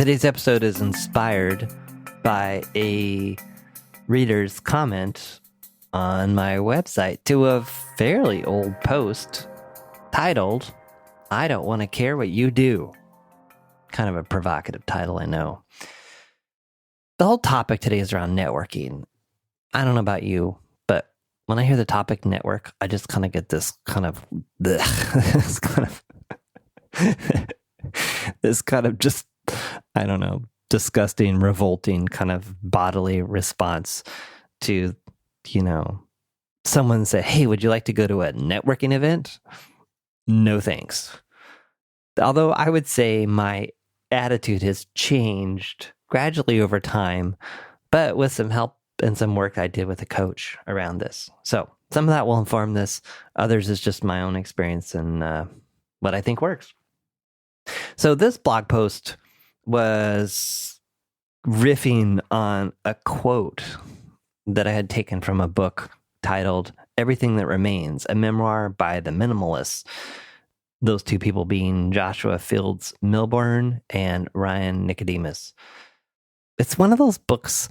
Today's episode is inspired by a reader's comment on my website to a fairly old post titled, "I Don't Want to Care What You Do." Kind of a provocative title, I know. The whole topic today is around networking. I don't know about you, but when I hear the topic network, I just kind of get this kind of just, I don't know, disgusting, revolting kind of bodily response to, someone say, "Hey, would you like to go to a networking event?" No, thanks. Although I would say my attitude has changed gradually over time, but with some help and some work I did with a coach around this. So some of that will inform this. Others is just my own experience and what I think works. So this blog post was riffing on a quote that I had taken from a book titled "Everything That Remains," a memoir by the minimalists. Those two people being Joshua Fields Milburn and Ryan Nicodemus. It's one of those books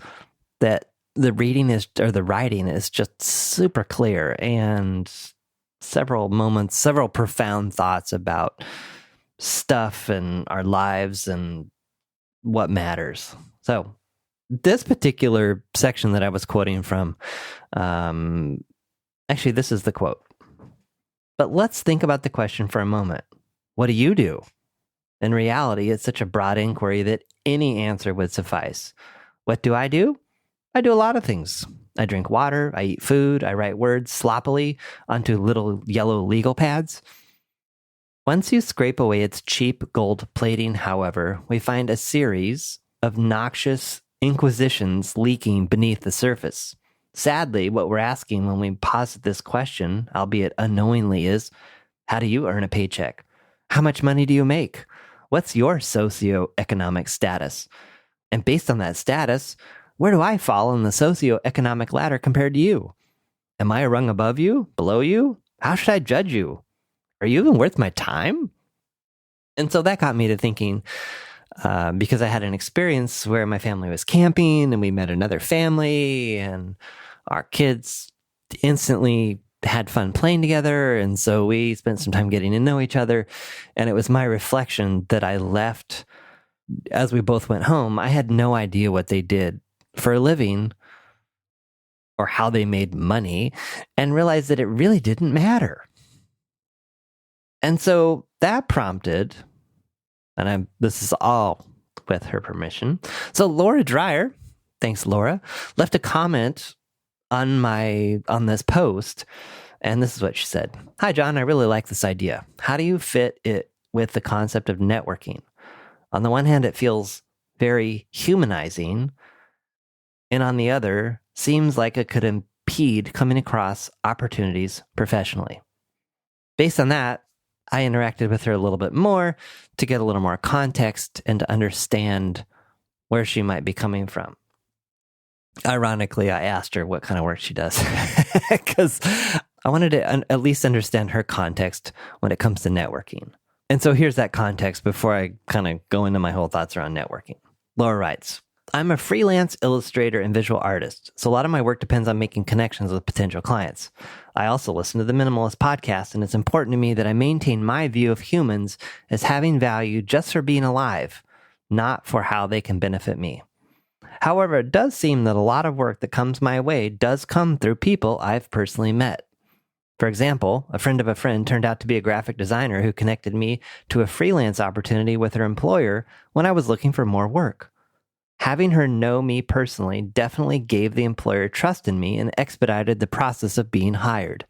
that the writing is just super clear, and several profound thoughts about stuff and our lives and what matters. So this particular section that I was quoting from, actually, this is the quote. "But let's think about the question for a moment. What do you do?" In reality, it's such a broad inquiry that any answer would suffice. What do? I do a lot of things. I drink water, I eat food, I write words sloppily onto little yellow legal pads. Once you scrape away its cheap gold plating, however, we find a series of noxious inquisitions leaking beneath the surface. Sadly, what we're asking when we posit this question, albeit unknowingly, is, how do you earn a paycheck? How much money do you make? What's your socioeconomic status? And based on that status, where do I fall in the socioeconomic ladder compared to you? Am I a rung above you? Below you? How should I judge you? Are you even worth my time? And so that got me to thinking, because I had an experience where my family was camping and we met another family and our kids instantly had fun playing together. And so we spent some time getting to know each other. And it was my reflection that I left as we both went home. I had no idea what they did for a living or how they made money, and realized that it really didn't matter. And so that prompted, and this is all with her permission. So Laura Dreyer, thanks Laura, left a comment on this post, and this is what she said. "Hi John, I really like this idea. How do you fit it with the concept of networking? On the one hand, it feels very humanizing, and on the other, seems like it could impede coming across opportunities professionally." Based on that, I interacted with her a little bit more to get a little more context and to understand where she might be coming from. Ironically, I asked her what kind of work she does because I wanted to at least understand her context when it comes to networking. And so here's that context before I kind of go into my whole thoughts around networking. Laura writes, "I'm a freelance illustrator and visual artist, so a lot of my work depends on making connections with potential clients. I also listen to the Minimalist podcast, and it's important to me that I maintain my view of humans as having value just for being alive, not for how they can benefit me. However, it does seem that a lot of work that comes my way does come through people I've personally met. For example, a friend of a friend turned out to be a graphic designer who connected me to a freelance opportunity with her employer when I was looking for more work. Having her know me personally definitely gave the employer trust in me and expedited the process of being hired.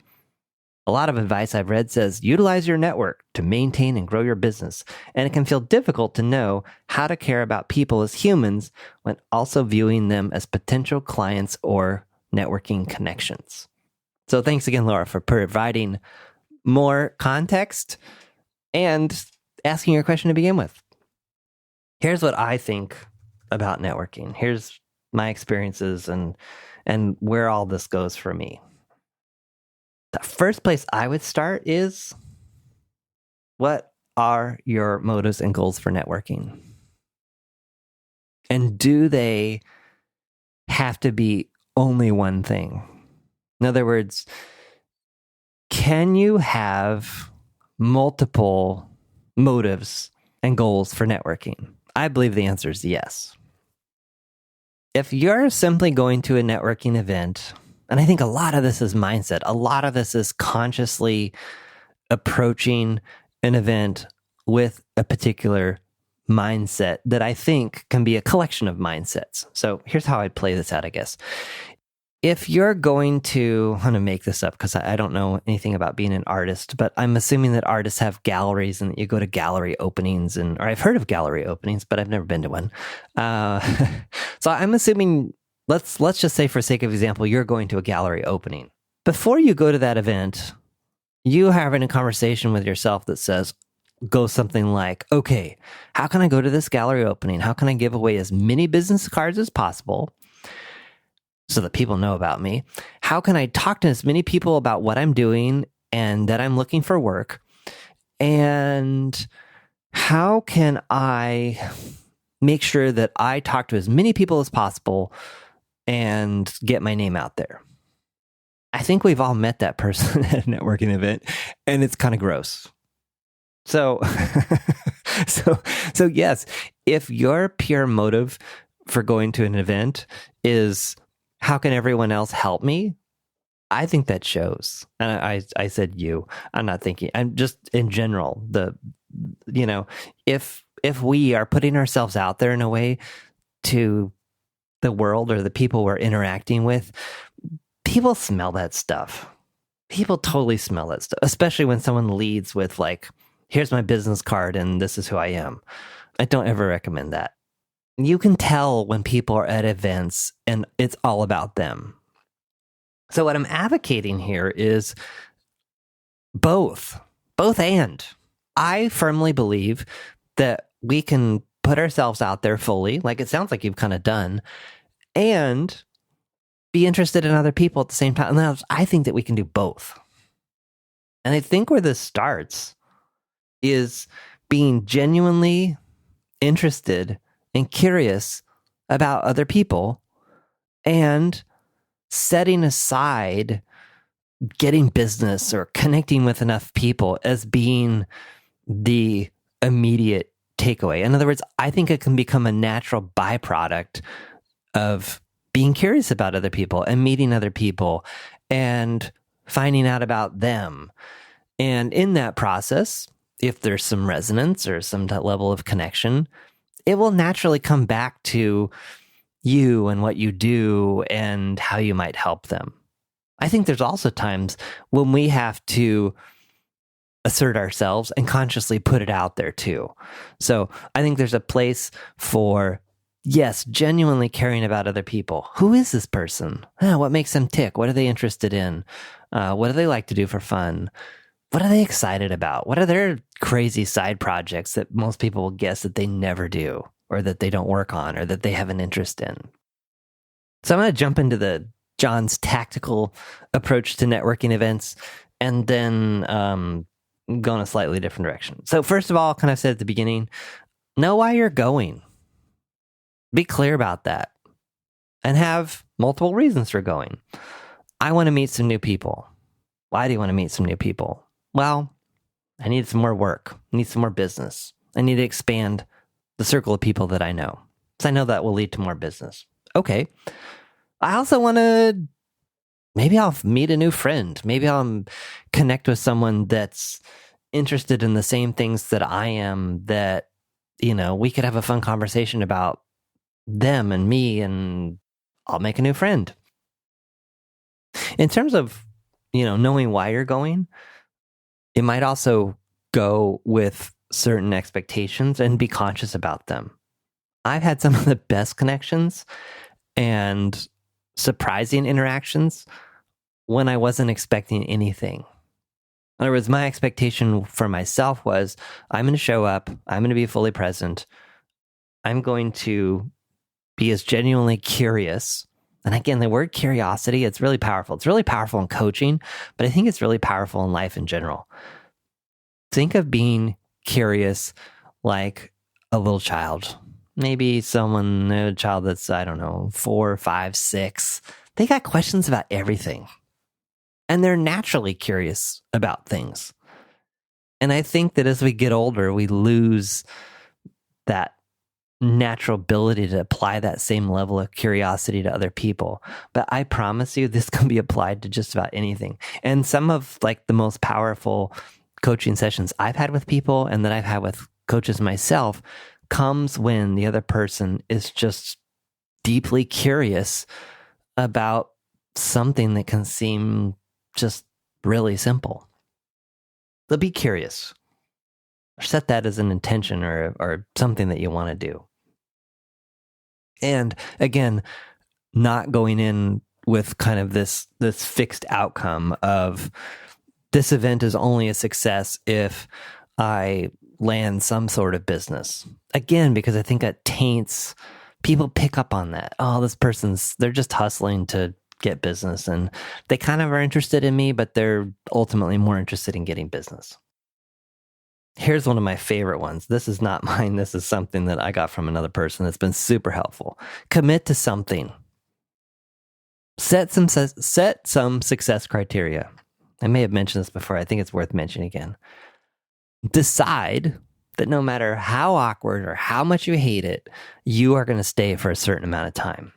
A lot of advice I've read says utilize your network to maintain and grow your business, and it can feel difficult to know how to care about people as humans when also viewing them as potential clients or networking connections." So thanks again, Laura, for providing more context and asking your question to begin with. Here's what I think about networking. Here's my experiences and where all this goes for me. The first place I would start is, what are your motives and goals for networking? And do they have to be only one thing? In other words, can you have multiple motives and goals for networking? I believe the answer is yes. If you're simply going to a networking event, and I think a lot of this is mindset, a lot of this is consciously approaching an event with a particular mindset that I think can be a collection of mindsets. So here's how I'd play this out, I guess. If you're going to, I'm going to make this up because I don't know anything about being an artist, but I'm assuming that artists have galleries and that you go to gallery openings, or I've heard of gallery openings, but I've never been to one. So I'm assuming, let's just say for sake of example, you're going to a gallery opening. Before you go to that event, you are having a conversation with yourself that goes something like, okay, how can I go to this gallery opening? How can I give away as many business cards as possible so that people know about me? How can I talk to as many people about what I'm doing and that I'm looking for work? And how can I make sure that I talk to as many people as possible and get my name out there? I think we've all met that person at a networking event, and it's kind of gross. So yes, if your pure motive for going to an event is how can everyone else help me, I think that shows. And I said you. I'm not thinking. I'm just in general. If we are putting ourselves out there in a way to the world or the people we're interacting with, people smell that stuff. People totally smell that stuff, especially when someone leads with like, here's my business card and this is who I am. I don't ever recommend that. You can tell when people are at events and it's all about them. So what I'm advocating here is both and. I firmly believe that we can put ourselves out there fully, like it sounds like you've kind of done, and be interested in other people at the same time. And I think that we can do both. And I think where this starts is being genuinely interested and curious about other people and setting aside getting business or connecting with enough people as being the immediate takeaway. In other words, I think it can become a natural byproduct of being curious about other people and meeting other people and finding out about them. And in that process, if there's some resonance or some level of connection, it will naturally come back to you and what you do and how you might help them. I think there's also times when we have to assert ourselves and consciously put it out there too. So I think there's a place for, yes, genuinely caring about other people. Who is this person? What makes them tick? What are they interested in? What do they like to do for fun? What are they excited about? What are their crazy side projects that most people will guess that they never do or that they don't work on or that they have an interest in? So I'm going to jump into John's tactical approach to networking events and then go in a slightly different direction. So first of all, kind of said at the beginning, know why you're going. Be clear about that and have multiple reasons for going. I want to meet some new people. Why do you want to meet some new people? Well, I need some more work. I need some more business. I need to expand the circle of people that I know. So I know that will lead to more business. Okay. I also want to, maybe I'll meet a new friend. Maybe I'll connect with someone that's interested in the same things that I am, that, we could have a fun conversation about them and me, and I'll make a new friend. In terms of, knowing why you're going, it might also go with certain expectations and be conscious about them. I've had some of the best connections and surprising interactions when I wasn't expecting anything. In other words, my expectation for myself was, I'm going to show up, I'm going to be fully present, I'm going to be as genuinely curious. And again, the word curiosity, it's really powerful. It's really powerful in coaching, but I think it's really powerful in life in general. Think of being curious like a little child. maybe a child that's, I don't know, 4, 5, 6. They got questions about everything. And they're naturally curious about things. And I think that as we get older, we lose that natural ability to apply that same level of curiosity to other people. But I promise you, this can be applied to just about anything. And some of like the most powerful coaching sessions I've had with people and that I've had with coaches myself comes when the other person is just deeply curious about something that can seem just really simple. So be curious. Set that as an intention or something that you want to do. And again, not going in with kind of this fixed outcome of this event is only a success if I land some sort of business. Again, because I think that taints, people pick up on that. Oh, they're just hustling to get business, and they kind of are interested in me, but they're ultimately more interested in getting business. Here's one of my favorite ones. This is not mine. This is something that I got from another person that's been super helpful. Commit to something. Set some success criteria. I may have mentioned this before. I think it's worth mentioning again. Decide that no matter how awkward or how much you hate it, you are going to stay for a certain amount of time.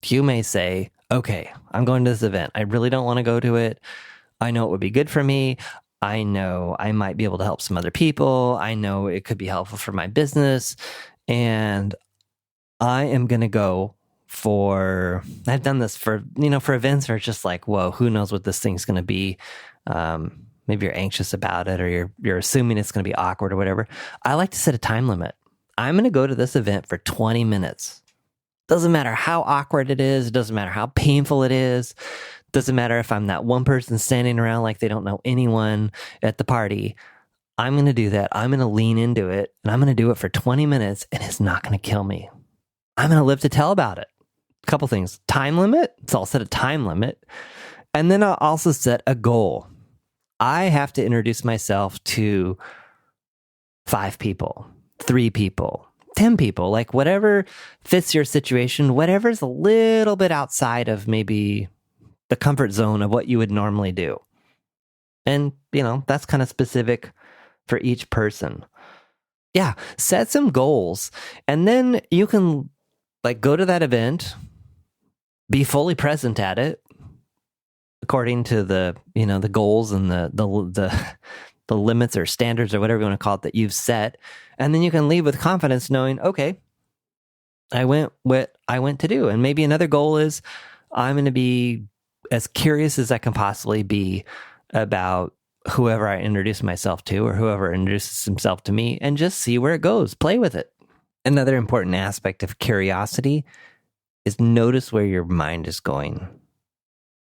You may say, okay, I'm going to this event. I really don't want to go to it. I know it would be good for me. I know I might be able to help some other people. I know it could be helpful for my business. And I am going to go I've done this for events where it's just like, whoa, who knows what this thing's going to be. Maybe you're anxious about it or you're assuming it's going to be awkward or whatever. I like to set a time limit. I'm going to go to this event for 20 minutes. Doesn't matter how awkward it is. It doesn't matter how painful it is. Doesn't matter if I'm that one person standing around like they don't know anyone at the party. I'm going to do that. I'm going to lean into it, and I'm going to do it for 20 minutes, and it's not going to kill me. I'm going to live to tell about it. A couple things. Time limit. So I'll set a time limit. And then I'll also set a goal. I have to introduce myself to 5 people, 3 people, 10 people, like whatever fits your situation, whatever's a little bit outside of maybe the comfort zone of what you would normally do. And, that's kind of specific for each person. Yeah, set some goals. And then you can go to that event, be fully present at it according to the goals and the limits or standards or whatever you want to call it that you've set. And then you can leave with confidence knowing, okay, I went what I went to do. And maybe another goal is I'm going to be as curious as I can possibly be about whoever I introduce myself to or whoever introduces himself to me and just see where it goes. Play with it. Another important aspect of curiosity is notice where your mind is going.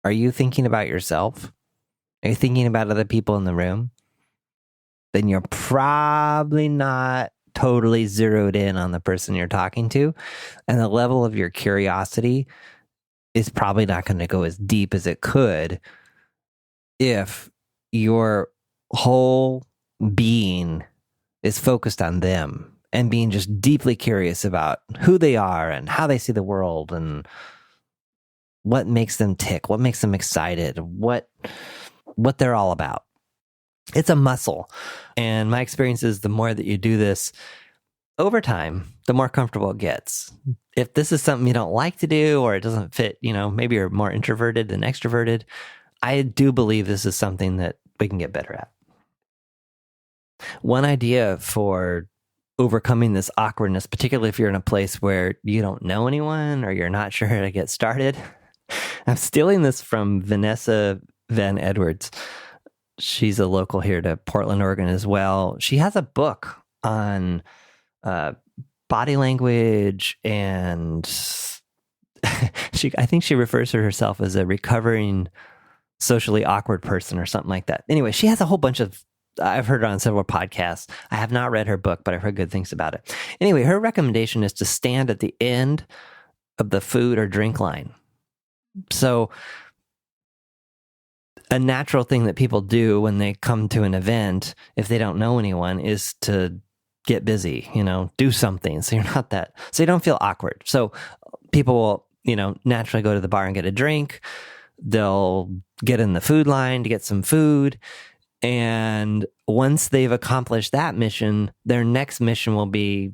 Are you thinking about yourself? Are you thinking about other people in the room? Then you're probably not totally zeroed in on the person you're talking to. And the level of your curiosity is probably not going to go as deep as it could if your whole being is focused on them and being just deeply curious about who they are and how they see the world and what makes them tick, what makes them excited, what they're all about. It's a muscle. And my experience is the more that you do this over time, the more comfortable it gets. If this is something you don't like to do or it doesn't fit, maybe you're more introverted than extroverted, I do believe this is something that we can get better at. One idea for overcoming this awkwardness, particularly if you're in a place where you don't know anyone or you're not sure how to get started. I'm stealing this from Vanessa Van Edwards. She's a local here to Portland, Oregon as well. She has a book on body language, and I think she refers to herself as a recovering socially awkward person or something like that. Anyway, she has a whole bunch of, I've heard her on several podcasts. I have not read her book, but I've heard good things about it. Anyway, her recommendation is to stand at the end of the food or drink line. So a natural thing that people do when they come to an event, if they don't know anyone, is to get busy, do something. So so you don't feel awkward. So people will, naturally go to the bar and get a drink. They'll get in the food line to get some food. And once they've accomplished that mission, their next mission will be,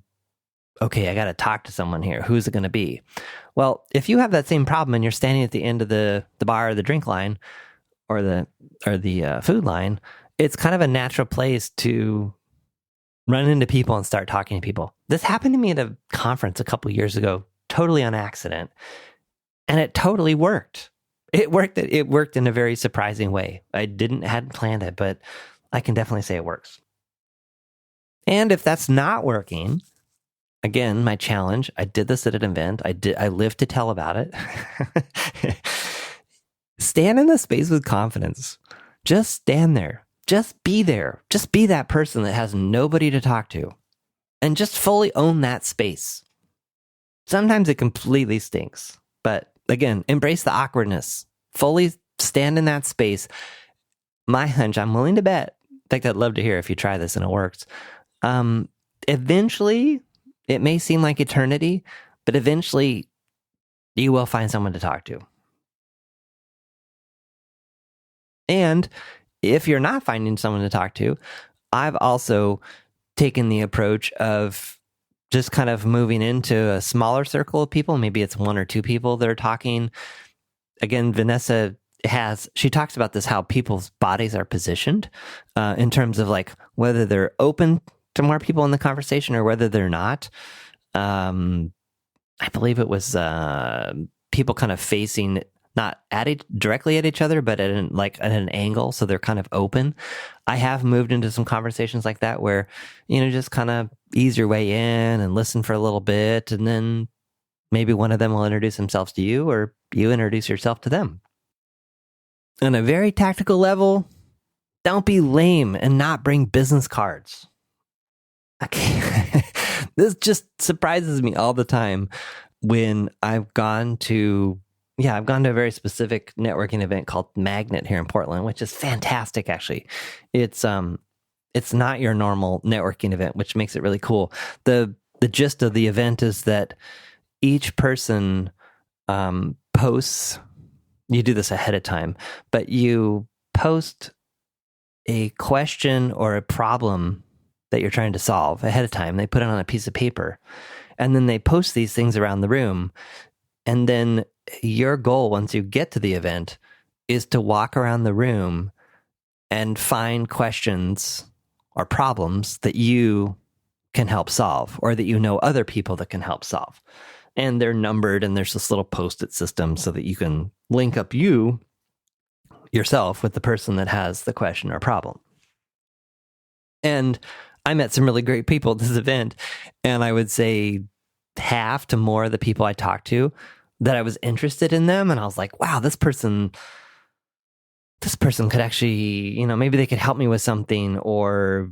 okay, I got to talk to someone here. Who's it going to be? Well, if you have that same problem and you're standing at the end of the bar or the drink line or the food line, it's kind of a natural place to run into people and start talking to people. This happened to me at a conference a couple years ago, totally on accident, and it totally worked. It worked in a very surprising way. I hadn't planned it, but I can definitely say it works. And if that's not working, again, my challenge, I did this at an event. I lived to tell about it. Stand in the space with confidence. Just stand there. Just be there. Just be that person that has nobody to talk to. And just fully own that space. Sometimes it completely stinks. But again, embrace the awkwardness. Fully stand in that space. My hunch, I'm willing to bet, in fact, I'd love to hear if you try this and it works. Eventually, it may seem like eternity, but eventually you will find someone to talk to. And if you're not finding someone to talk to, I've also taken the approach of just kind of moving into a smaller circle of people. Maybe it's one or two people that are talking. Again, Vanessa she talks about this, how people's bodies are positioned in terms of like whether they're open to more people in the conversation or whether they're not. I believe it was people kind of facing not directly at each other, but at an angle, so they're kind of open. I have moved into some conversations like that where, just kind of ease your way in and listen for a little bit, and then maybe one of them will introduce themselves to you, or you introduce yourself to them. On a very tactical level, don't be lame and not bring business cards. Okay. This just surprises me all the time when I've gone to a very specific networking event called Magnet here in Portland, which is fantastic, actually. It's not your normal networking event, which makes it really cool. The gist of the event is that each person posts, you do this ahead of time, but you post a question or a problem that you're trying to solve ahead of time. They put it on a piece of paper, and then they post these things around the room. And then your goal, once you get to the event, is to walk around the room and find questions or problems that you can help solve, or that other people that can help solve. And they're numbered, and there's this little post-it system so that you can link up yourself with the person that has the question or problem. And I met some really great people at this event, and I would say half to more of the people I talked to, that I was interested in them, and I was like, wow, this person could actually, maybe they could help me with something, or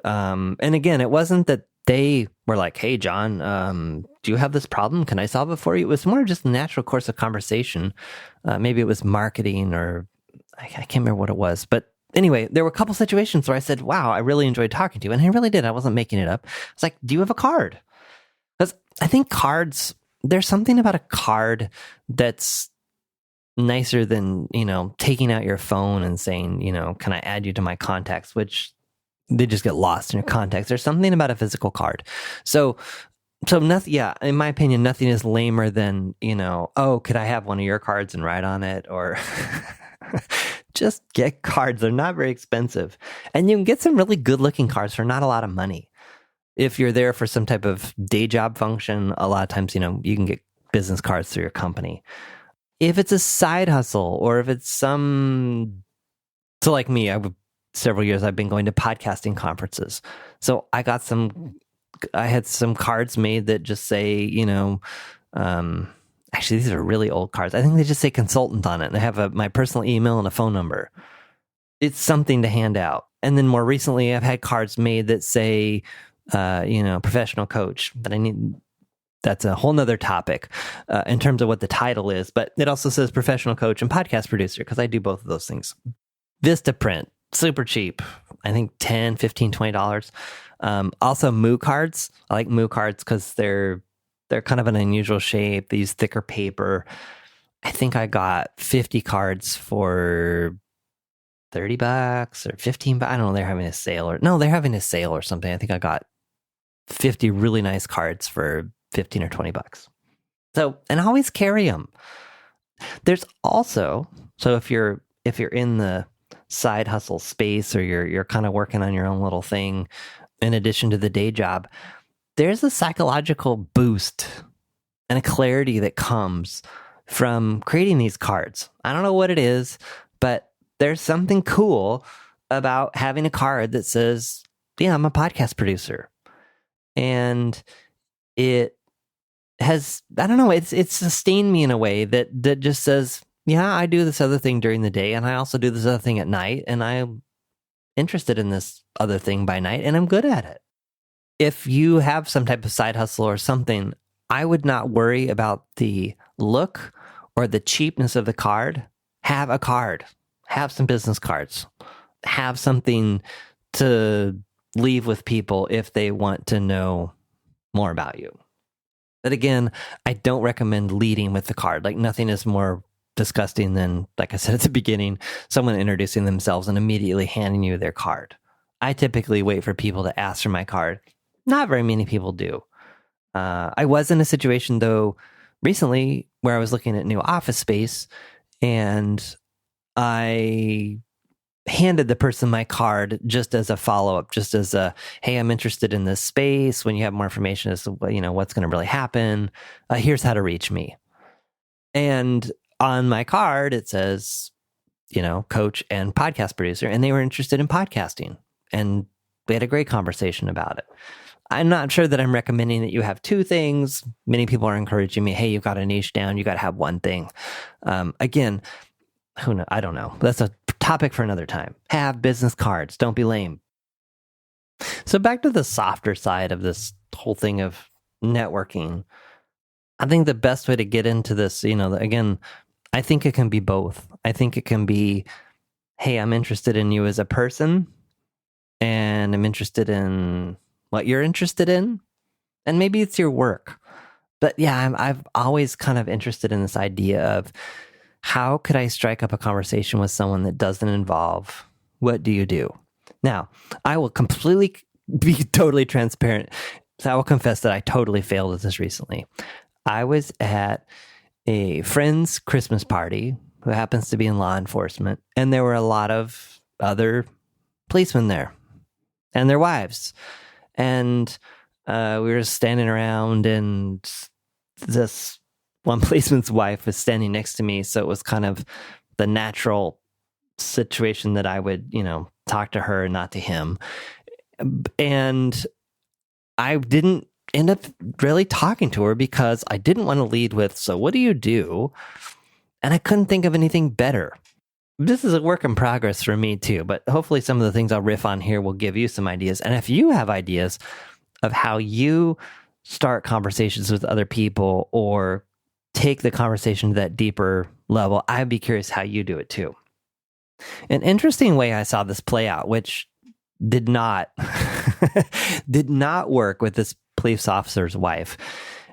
and again, it wasn't that they were like, hey, John, do you have this problem? Can I solve it for you? It was more just a natural course of conversation. Maybe it was marketing, or I can't remember what it was. But anyway, there were a couple situations where I said, wow, I really enjoyed talking to you. And I really did. I wasn't making it up. I was like, do you have a card? Because I think cards, there's something about a card that's nicer than, taking out your phone and saying, can I add you to my contacts, which they just get lost in your contacts. There's something about a physical card. So nothing, in my opinion, nothing is lamer than, oh, could I have one of your cards and write on it? Or just get cards. They're not very expensive. And you can get some really good looking cards for not a lot of money. If you're there for some type of day job function, a lot of times, you can get business cards through your company. If it's a side hustle, or if it's so like me, several years I've been going to podcasting conferences. So I had some cards made that just say, actually, these are really old cards. I think they just say consultant on it. And they have my personal email and a phone number. It's something to hand out. And then more recently, I've had cards made that say, professional coach, but that's a whole nother topic in terms of what the title is. But it also says professional coach and podcast producer, because I do both of those things. Vistaprint, super cheap. I think $10, $15, $20. Also Moo cards. I like Moo cards because they're kind of an unusual shape. They use thicker paper. I think I got 50 cards for $30 or 15. I don't know. They're having a sale they're having a sale or something. I think I got 50 really nice cards for 15 or $20. So, and I always carry them. There's also, so if you're in the side hustle space, or you're kind of working on your own little thing in addition to the day job, there's a psychological boost and a clarity that comes from creating these cards. I don't know what it is, but there's something cool about having a card that says, yeah, I'm a podcast producer. And it has, I don't know, it's sustained me in a way that just says, yeah, I do this other thing during the day, and I also do this other thing at night, and I'm interested in this other thing by night, and I'm good at it. If you have some type of side hustle or something, I would not worry about the look or the cheapness of the card. Have a card. Have some business cards. Have something to leave with people if they want to know more about you. But again, I don't recommend leading with the card. Like, nothing is more disgusting than, like I said at the beginning, someone introducing themselves and immediately handing you their card. I typically wait for people to ask for my card. Not very many people do. I was in a situation, though, recently where I was looking at new office space, and I handed the person my card just as a follow-up, just as a, hey, I'm interested in this space. When you have more information as to what's going to really happen, here's how to reach me. And on my card, it says, coach and podcast producer, and they were interested in podcasting. And we had a great conversation about it. I'm not sure that I'm recommending that you have two things. Many people are encouraging me, hey, you've got a niche down, you got to have one thing. Again, who knows? I don't know. That's a topic for another time. Have business cards. Don't be lame. So back to the softer side of this whole thing of networking. I think the best way to get into this, again, I think it can be both. I think it can be, hey, I'm interested in you as a person, and I'm interested in what you're interested in, and maybe it's your work. But yeah, I've always kind of interested in this idea of, how could I strike up a conversation with someone that doesn't involve, what do you do? Now, I will completely be totally transparent. So I will confess that I totally failed at this recently. I was at a friend's Christmas party who happens to be in law enforcement, and there were a lot of other policemen there and their wives. And we were standing around, and this one policeman's wife was standing next to me. So it was kind of the natural situation that I would, talk to her and not to him. And I didn't end up really talking to her because I didn't want to lead with, so what do you do? And I couldn't think of anything better. This is a work in progress for me too, but hopefully some of the things I'll riff on here will give you some ideas. And if you have ideas of how you start conversations with other people or take the conversation to that deeper level, I'd be curious how you do it too. An interesting way I saw this play out, which did not work with this police officer's wife,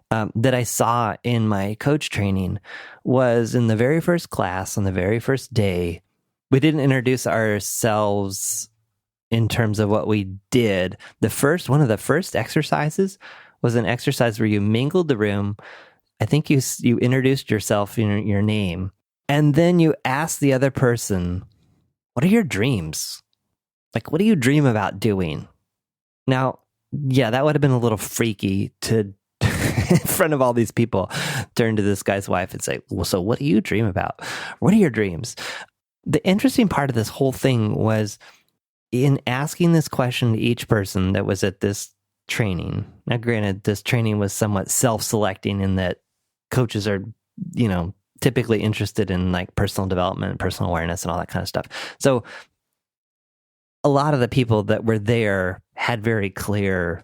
that I saw in my coach training, was in the very first class on the very first day. We didn't introduce ourselves in terms of what we did. One of the first exercises was an exercise where you mingled the room. I think you introduced yourself, your name, and then you asked the other person, what are your dreams? Like, what do you dream about doing? Now, yeah, that would have been a little freaky to, in front of all these people, turn to this guy's wife and say, well, so what do you dream about? What are your dreams? The interesting part of this whole thing was, in asking this question to each person that was at this training. Now, granted, this training was somewhat self-selecting in that coaches are, typically interested in like personal development and personal awareness and all that kind of stuff. So a lot of the people that were there had very clear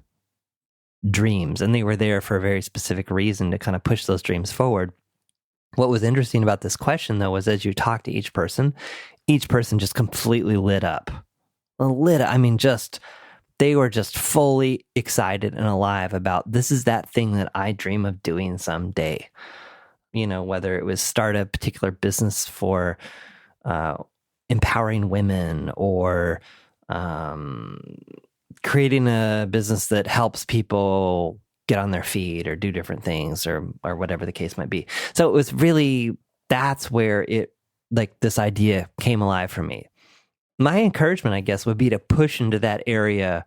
dreams, and they were there for a very specific reason to kind of push those dreams forward. What was interesting about this question, though, was as you talk to each person, each person just completely lit up. I mean, they were just fully excited and alive about this is that thing that I dream of doing someday. Whether it was start a particular business for empowering women or creating a business that helps people get on their feet or do different things or whatever the case might be. So it was really, that's where this idea came alive for me. My encouragement, I guess, would be to push into that area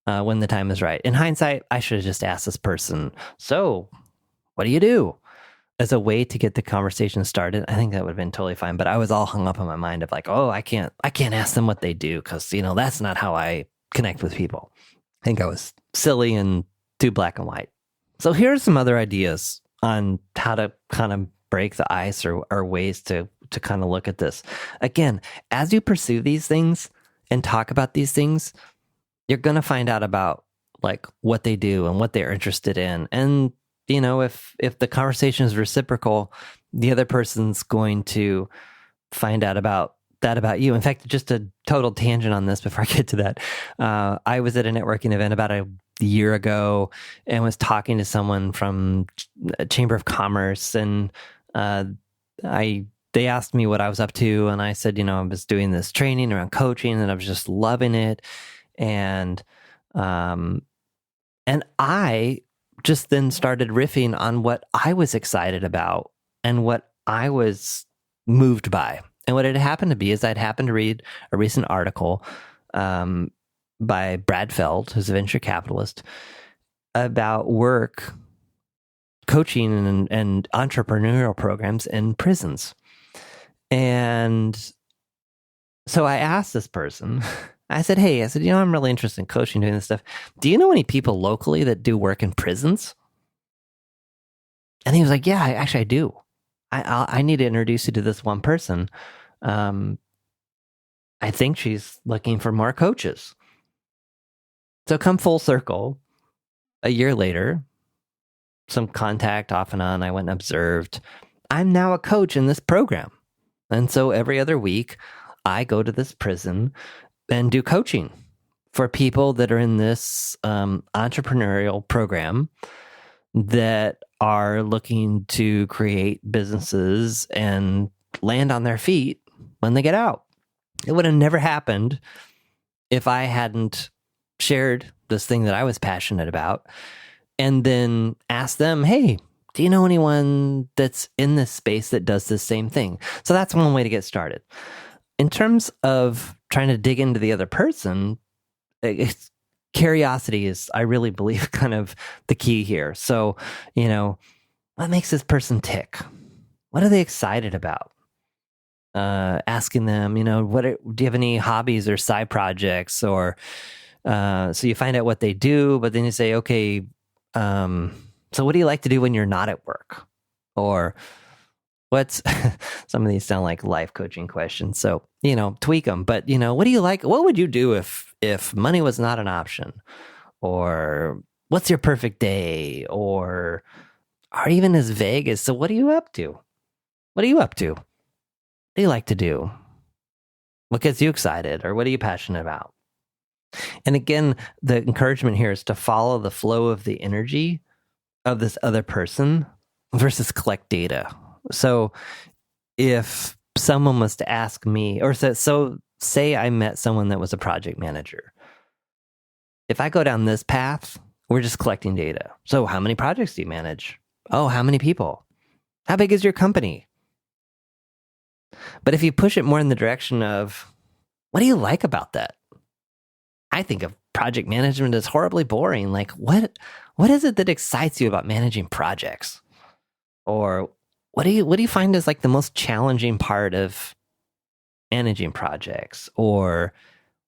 when the time is right. In hindsight, I should have just asked this person, so what do you do? As a way to get the conversation started. I think that would have been totally fine. But I was all hung up on my mind of like, oh, I can't ask them what they do because, that's not how I connect with people. I think I was silly and too black and white. So here are some other ideas on how to kind of break the ice or ways to kind of look at this. Again, as you pursue these things and talk about these things, you're going to find out about like what they do and what they're interested in. And, if the conversation is reciprocal, the other person's going to find out about that about you. In fact, just a total tangent on this before I get to that. I was at a networking event about a year ago and was talking to someone from a Chamber of Commerce, and they asked me what I was up to, and I said, I was doing this training around coaching, and I was just loving it, and I just then started riffing on what I was excited about and what I was moved by. And what it happened to be is I'd happened to read a recent article by Brad Feld, who's a venture capitalist, about work, coaching, and entrepreneurial programs in prisons. And so I asked this person, I said, hey, I'm really interested in coaching, doing this stuff. Do you know any people locally that do work in prisons? And he was like, yeah, I do. I need to introduce you to this one person. I think she's looking for more coaches. So come full circle, a year later, some contact off and on, I went and observed. I'm now a coach in this program. And so every other week, I go to this prison and do coaching for people that are in this entrepreneurial program that are looking to create businesses and land on their feet when they get out. It would have never happened if I hadn't shared this thing that I was passionate about and then asked them, hey, do you know anyone that's in this space that does the same thing? So that's one way to get started. In terms of trying to dig into the other person, curiosity is, I really believe, kind of the key here. So, what makes this person tick? What are they excited about? Asking them, do you have any hobbies or side projects? Or so you find out what they do, but then you say, okay, so what do you like to do when you're not at work? Or what's some of these sound like life coaching questions. So, tweak them. But, what do you like? What would you do if money was not an option? Or what's your perfect day? Or even as vague as, so what are you up to? What are you up to? What do you like to do? What gets you excited? Or what are you passionate about? And again, the encouragement here is to follow the flow of the energy of this other person versus collect data. So if someone was to ask me, or so say I met someone that was a project manager. If I go down this path, we're just collecting data. So how many projects do you manage? Oh, how many people? How big is your company? But if you push it more in the direction of, what do you like about that? I think of project management as horribly boring. Like, what is it that excites you about managing projects? Or what do you find as like the most challenging part of managing projects? Or,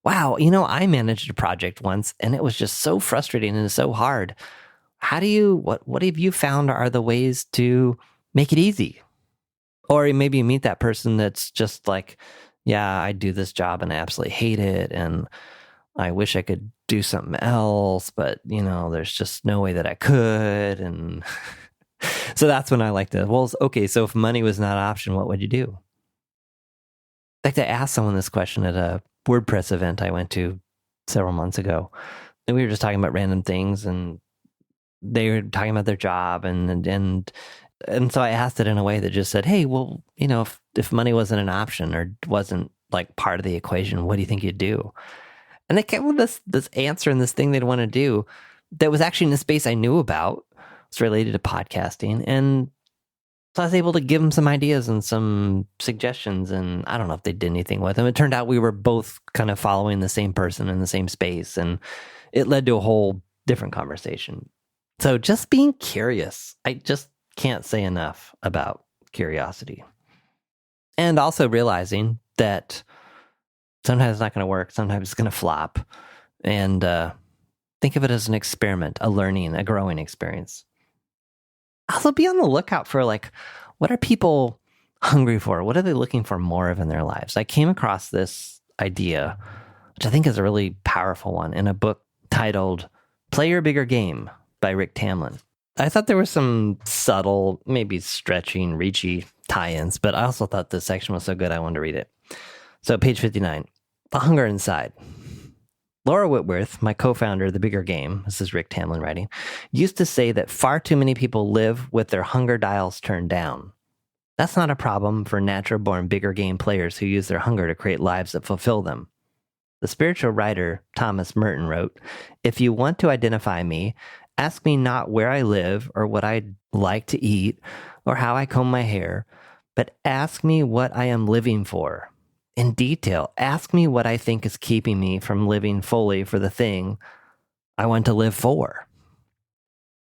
wow, I managed a project once and it was just so frustrating and so hard. What have you found are the ways to make it easy? Or maybe you meet that person that's just like, yeah, I do this job and I absolutely hate it. And I wish I could do something else, but there's just no way that I could. And so that's when I like to, well, okay, so if money was not an option, what would you do? fact, I asked someone this question at a WordPress event I went to several months ago. And we were just talking about random things, and they were talking about their job, and so I asked it in a way that just said, "Hey, well, if money wasn't an option or wasn't like part of the equation, what do you think you'd do?" And they came with this answer and this thing they'd want to do that was actually in a space I knew about. It's related to podcasting, and so I was able to give them some ideas and some suggestions, and I don't know if they did anything with them. It turned out we were both kind of following the same person in the same space, and it led to a whole different conversation. So just being curious, I just can't say enough about curiosity. And also realizing that sometimes it's not going to work, sometimes it's going to flop, and think of it as an experiment, a learning, a growing experience. Also be on the lookout for what are people hungry for? What are they looking for more of in their lives? I came across this idea, which I think is a really powerful one, in a book titled Play Your Bigger Game by Rick Tamlin. I thought there were some subtle, maybe stretching, reachy tie-ins, but I also thought this section was so good I wanted to read it. So page 59, The Hunger Inside. Laura Whitworth, my co-founder of The Bigger Game, this is Rick Tamlin writing, used to say that far too many people live with their hunger dials turned down. That's not a problem for natural-born bigger game players who use their hunger to create lives that fulfill them. The spiritual writer Thomas Merton wrote, "If you want to identify me, ask me not where I live or what I like to eat or how I comb my hair, but ask me what I am living for. In detail, ask me what I think is keeping me from living fully for the thing I want to live for."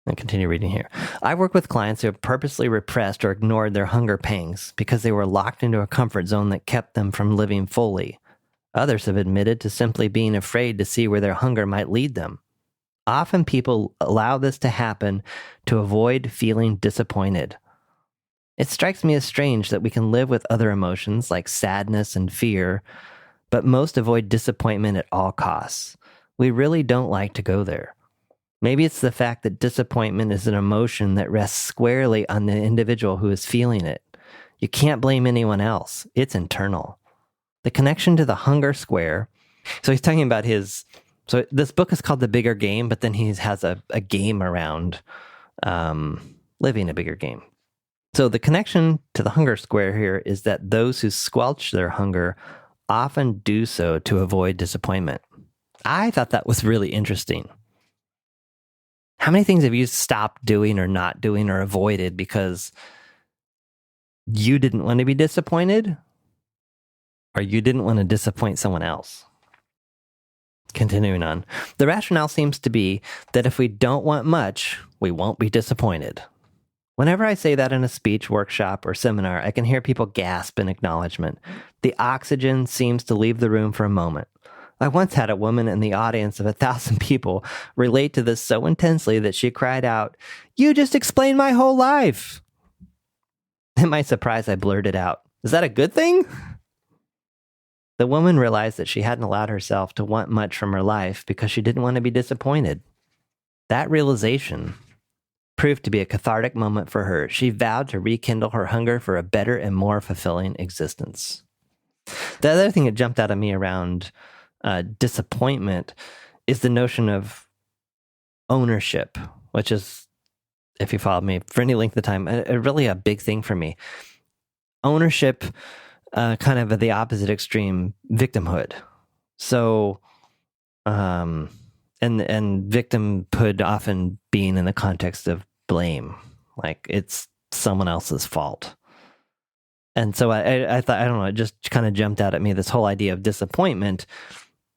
And continue reading here. I work with clients who have purposely repressed or ignored their hunger pangs because they were locked into a comfort zone that kept them from living fully. Others have admitted to simply being afraid to see where their hunger might lead them. Often people allow this to happen to avoid feeling disappointed. It strikes me as strange that we can live with other emotions like sadness and fear, but most avoid disappointment at all costs. We really don't like to go there. Maybe it's the fact that disappointment is an emotion that rests squarely on the individual who is feeling it. You can't blame anyone else. It's internal. The connection to the hunger square. So he's talking about so this book is called The Bigger Game, but then he has a game around living a bigger game. So the connection to the hunger square here is that those who squelch their hunger often do so to avoid disappointment. I thought that was really interesting. How many things have you stopped doing or not doing or avoided because you didn't want to be disappointed or you didn't want to disappoint someone else? Continuing on, the rationale seems to be that if we don't want much, we won't be disappointed. Whenever I say that in a speech, workshop, or seminar, I can hear people gasp in acknowledgement. The oxygen seems to leave the room for a moment. I once had a woman in the audience of 1,000 people relate to this so intensely that she cried out, "You just explained my whole life!" In my surprise, I blurted out, "Is that a good thing?" The woman realized that she hadn't allowed herself to want much from her life because she didn't want to be disappointed. That realization proved to be a cathartic moment for her. She vowed to rekindle her hunger for a better and more fulfilling existence. The other thing that jumped out at me around disappointment is the notion of ownership, which is, if you followed me for any length of time, really a big thing for me. Ownership, kind of at the opposite extreme, victimhood. So, and victimhood often being in the context of blame, like it's someone else's fault. And so I thought, I don't know, it just kind of jumped out at me, this whole idea of disappointment.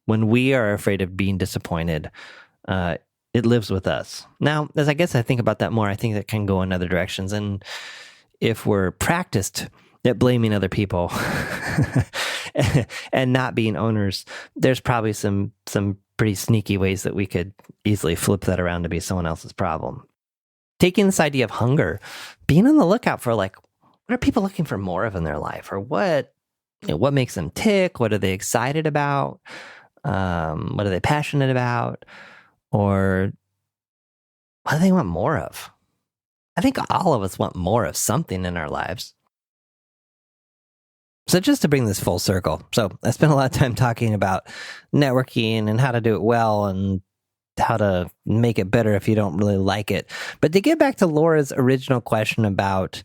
When we are afraid of being disappointed, it lives with us. Now, as I think about that more, I think that can go in other directions. And if we're practiced at blaming other people and not being owners, there's probably some pretty sneaky ways that we could easily flip that around to be someone else's problem. Taking this idea of hunger, being on the lookout for what are people looking for more of in their life, or what makes them tick? What are they excited about? What are they passionate about? Or what do they want more of? I think all of us want more of something in our lives. So just to bring this full circle. So I spent a lot of time talking about networking and how to do it well and how to make it better if you don't really like it. But to get back to Laura's original question about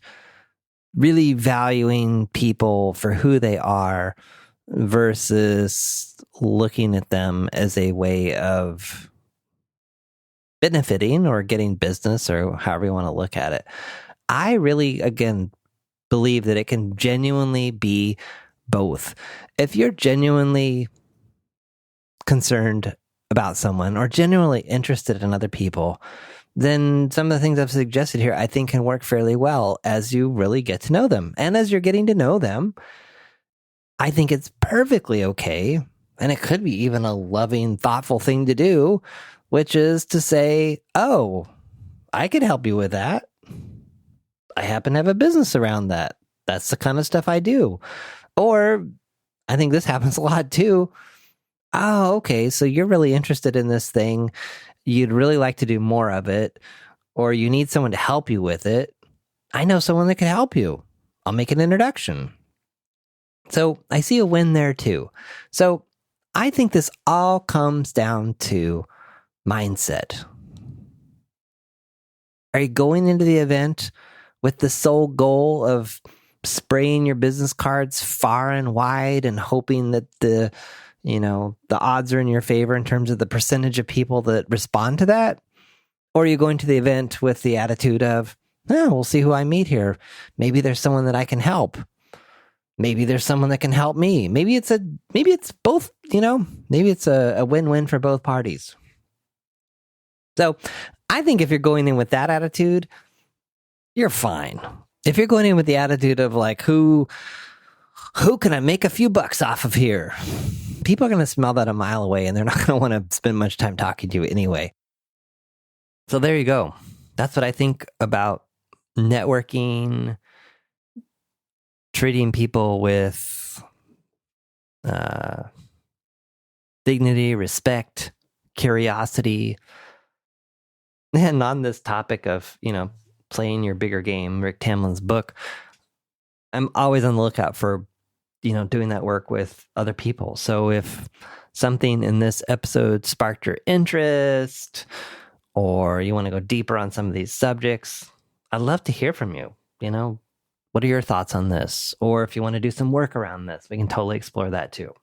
really valuing people for who they are versus looking at them as a way of benefiting or getting business or however you want to look at it. I really, again, believe that it can genuinely be both. If you're genuinely concerned about someone or genuinely interested in other people, then some of the things I've suggested here I think can work fairly well as you really get to know them. And as you're getting to know them, I think it's perfectly okay, and it could be even a loving, thoughtful thing to do, which is to say, oh, I could help you with that. I happen to have a business around that. That's the kind of stuff I do. Or I think this happens a lot too. Oh, okay. So you're really interested in this thing. You'd really like to do more of it, or you need someone to help you with it. I know someone that can help you. I'll make an introduction. So I see a win there too. So I think this all comes down to mindset. Are you going into the event with the sole goal of spraying your business cards far and wide and hoping that the odds are in your favor in terms of the percentage of people that respond to that? Or are you going to the event with the attitude of, we'll see who I meet here. Maybe there's someone that I can help. Maybe there's someone that can help me. Maybe it's both, maybe it's a win-win for both parties. So I think if you're going in with that attitude, you're fine. If you're going in with the attitude of like, who can I make a few bucks off of here? People are going to smell that a mile away, and they're not going to want to spend much time talking to you anyway. So there you go. That's what I think about networking, treating people with dignity, respect, curiosity. And on this topic of, playing your bigger game, Rick Tamlin's book, I'm always on the lookout for, doing that work with other people. So if something in this episode sparked your interest, or you want to go deeper on some of these subjects, I'd love to hear from you. What are your thoughts on this? Or if you want to do some work around this, we can totally explore that too.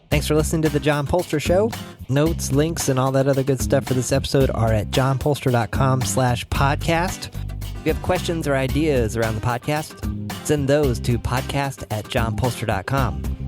Thanks for listening to The John Polster Show. Notes, links, and all that other good stuff for this episode are at johnpolster.com/podcast. If you have questions or ideas around the podcast, send those to podcast@johnpolster.com.